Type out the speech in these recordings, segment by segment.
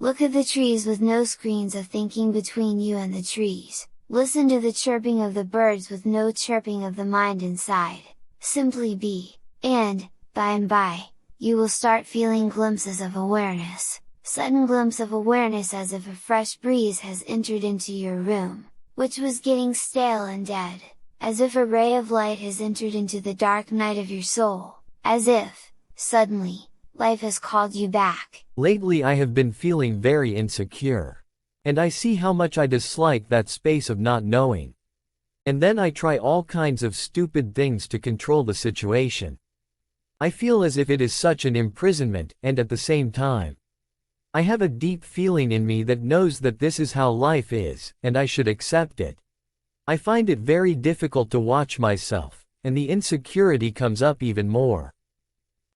Look at the trees with no screens of thinking between you and the trees, listen to the chirping of the birds with no chirping of the mind inside, simply be, and by, you will start feeling glimpses of awareness, sudden glimpse of awareness as if a fresh breeze has entered into your room, which was getting stale and dead, as if a ray of light has entered into the dark night of your soul, as if, suddenly, life has called you back. Lately I have been feeling very insecure. And I see how much I dislike that space of not knowing. And then I try all kinds of stupid things to control the situation. I feel as if it is such an imprisonment, and at the same time, I have a deep feeling in me that knows that this is how life is, and I should accept it. I find it very difficult to watch myself, and the insecurity comes up even more.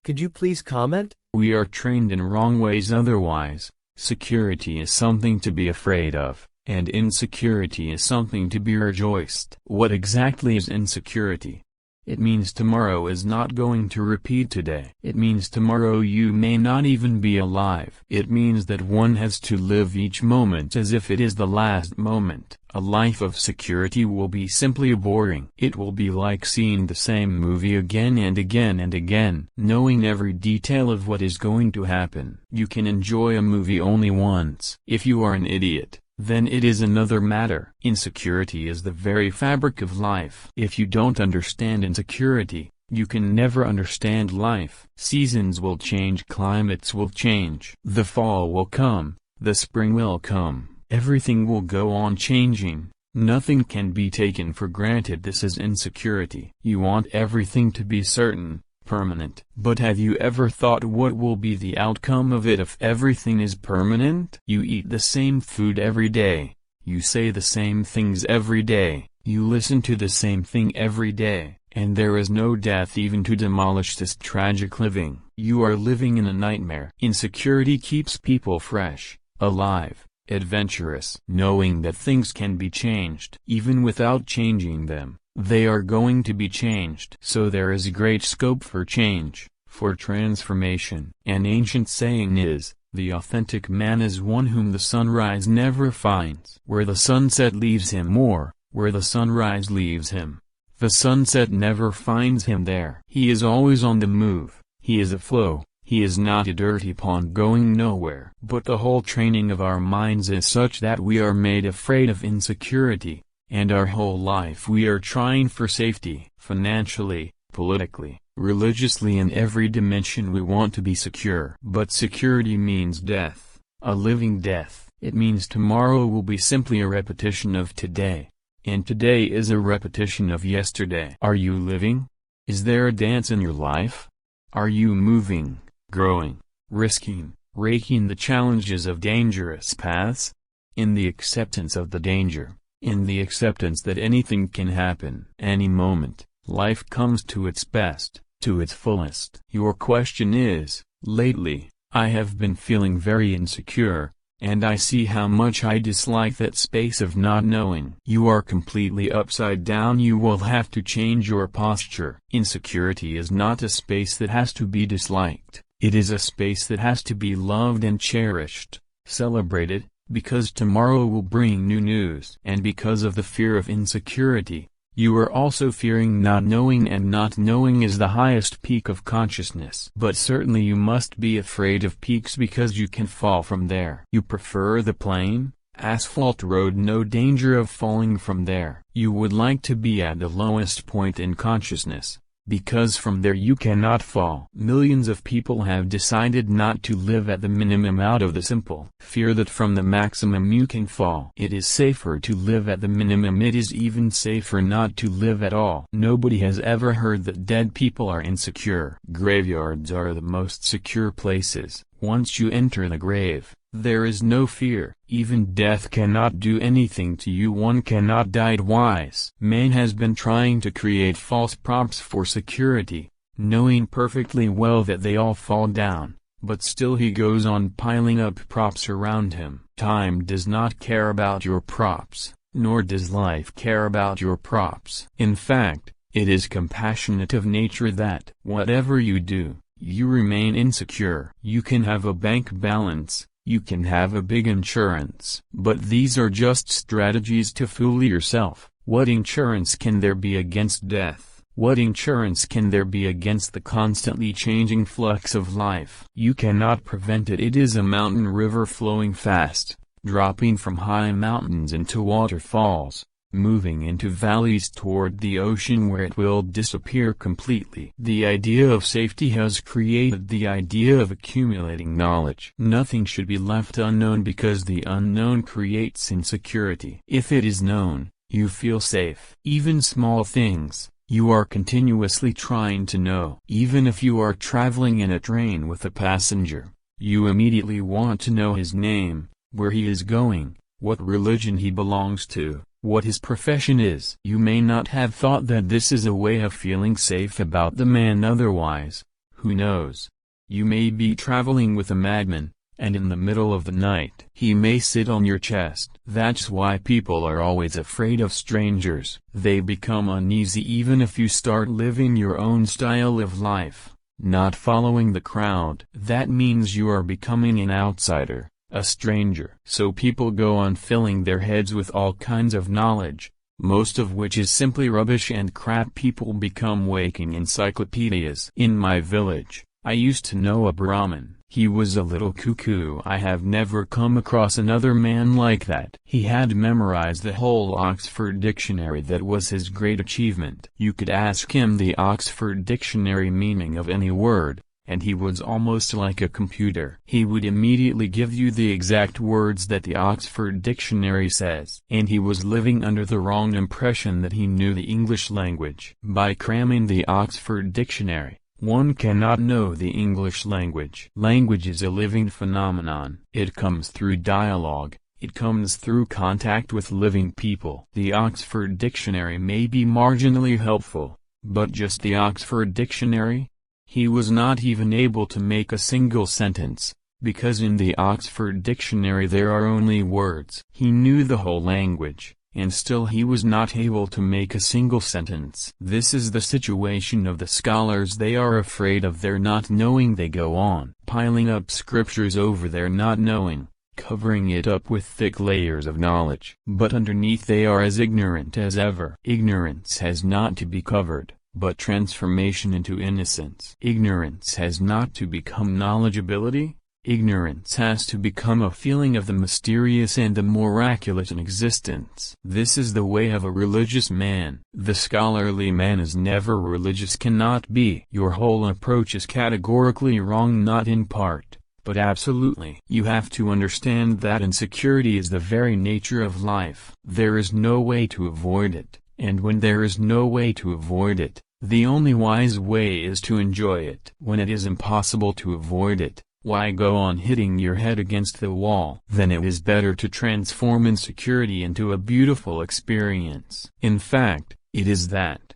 Could you please comment? We are trained in wrong ways otherwise. Security is something to be afraid of, and insecurity is something to be rejoiced. What exactly is insecurity? It means tomorrow is not going to repeat today. It means tomorrow you may not even be alive. It means that one has to live each moment as if it is the last moment. A life of security will be simply boring. It will be like seeing the same movie again and again and again, knowing every detail of what is going to happen. You can enjoy a movie only once. If you are an idiot, then it is another matter. Insecurity is the very fabric of life. If you don't understand insecurity, you can never understand life. Seasons will change, climates will change. The fall will come, the spring will come. Everything will go on changing. Nothing can be taken for granted. This is insecurity. You want everything to be certain, permanent. But have you ever thought what will be the outcome of it if everything is permanent? You eat the same food every day. You say the same things every day. You listen to the same thing every day. And there is no death even to demolish this tragic living. You are living in a nightmare. Insecurity keeps people fresh, alive, adventurous. Knowing that things can be changed. Even without changing them, they are going to be changed. So there is great scope for change, for transformation. An ancient saying is, the authentic man is one whom the sunrise never finds. Where the sunset leaves him or, where the sunrise leaves him, the sunset never finds him there. He is always on the move, he is aflow, he is not a dirty pond going nowhere. But the whole training of our minds is such that we are made afraid of insecurity. And our whole life we are trying for safety. Financially, politically, religiously, in every dimension we want to be secure. But security means death, a living death. It means tomorrow will be simply a repetition of today. And today is a repetition of yesterday. Are you living? Is there a dance in your life? Are you moving, growing, risking, raking the challenges of dangerous paths? In the acceptance of the danger, in the acceptance that anything can happen. Any moment, life comes to its best, to its fullest. Your question is, lately, I have been feeling very insecure, and I see how much I dislike that space of not knowing. You are completely upside down. You will have to change your posture. Insecurity is not a space that has to be disliked. It is a space that has to be loved and cherished, celebrated, because tomorrow will bring new news. And because of the fear of insecurity, you are also fearing not knowing, and not knowing is the highest peak of consciousness. But certainly you must be afraid of peaks because you can fall from there. You prefer the plain, asphalt road, no danger of falling from there. You would like to be at the lowest point in consciousness, because from there you cannot fall. Millions of people have decided not to live at the minimum out of the simple fear that from the maximum you can fall. It is safer to live at the minimum. It is even safer not to live at all. Nobody has ever heard that dead people are insecure. Graveyards are the most secure places. Once you enter the grave, there is no fear. Even death cannot do anything to you. One cannot die twice. Man has been trying to create false props for security, knowing perfectly well that they all fall down, but still he goes on piling up props around him. Time does not care about your props, nor does life care about your props. In fact, it is compassionate of nature that, whatever you do, you remain insecure. You can have a bank balance, You can have a big insurance, but these are just strategies to fool yourself. What insurance can there be against death? What insurance can there be against the constantly changing flux of life? You cannot prevent it. It is a mountain river flowing fast, dropping from high mountains into waterfalls, moving into valleys toward the ocean where it will disappear completely. The idea of safety has created the idea of accumulating knowledge. Nothing should be left unknown because the unknown creates insecurity. If it is known, you feel safe. Even small things, you are continuously trying to know. Even if you are traveling in a train with a passenger, you immediately want to know his name, where he is going, what religion he belongs to, what his profession is. You may not have thought that this is a way of feeling safe about the man otherwise. Who knows? You may be traveling with a madman, and in the middle of the night he may sit on your chest. That's why people are always afraid of strangers. They become uneasy even if you start living your own style of life, not following the crowd. That means you are becoming an outsider, a stranger. So people go on filling their heads with all kinds of knowledge, most of which is simply rubbish and crap. People become waking encyclopedias. In my village, I used to know a Brahmin. He was a little cuckoo. I have never come across another man like that. He had memorized the whole Oxford Dictionary. That was his great achievement. You could ask him the Oxford Dictionary meaning of any word, and he was almost like a computer. He would immediately give you the exact words that the Oxford Dictionary says. And he was living under the wrong impression that he knew the English language. By cramming the Oxford Dictionary, one cannot know the English language. Language is a living phenomenon. It comes through dialogue. It comes through contact with living people. The Oxford Dictionary may be marginally helpful, but just the Oxford Dictionary? He was not even able to make a single sentence, because in the Oxford Dictionary there are only words. He knew the whole language, and still he was not able to make a single sentence. This is the situation of the scholars. They are afraid of their not knowing. They go on piling up scriptures over their not knowing, covering it up with thick layers of knowledge. But underneath they are as ignorant as ever. Ignorance has not to be covered, but transformation into innocence. Ignorance has not to become knowledgeability. Ignorance has to become a feeling of the mysterious and the miraculous in existence. This is the way of a religious man. The scholarly man is never religious. Cannot be. Your whole approach is categorically wrong, not in part, but absolutely. You have to understand that insecurity is the very nature of life. There is no way to avoid it, and when there is no way to avoid it, the only wise way is to enjoy it. When it is impossible to avoid it, why go on hitting your head against the wall? Then it is better to transform insecurity into a beautiful experience. In fact, it is that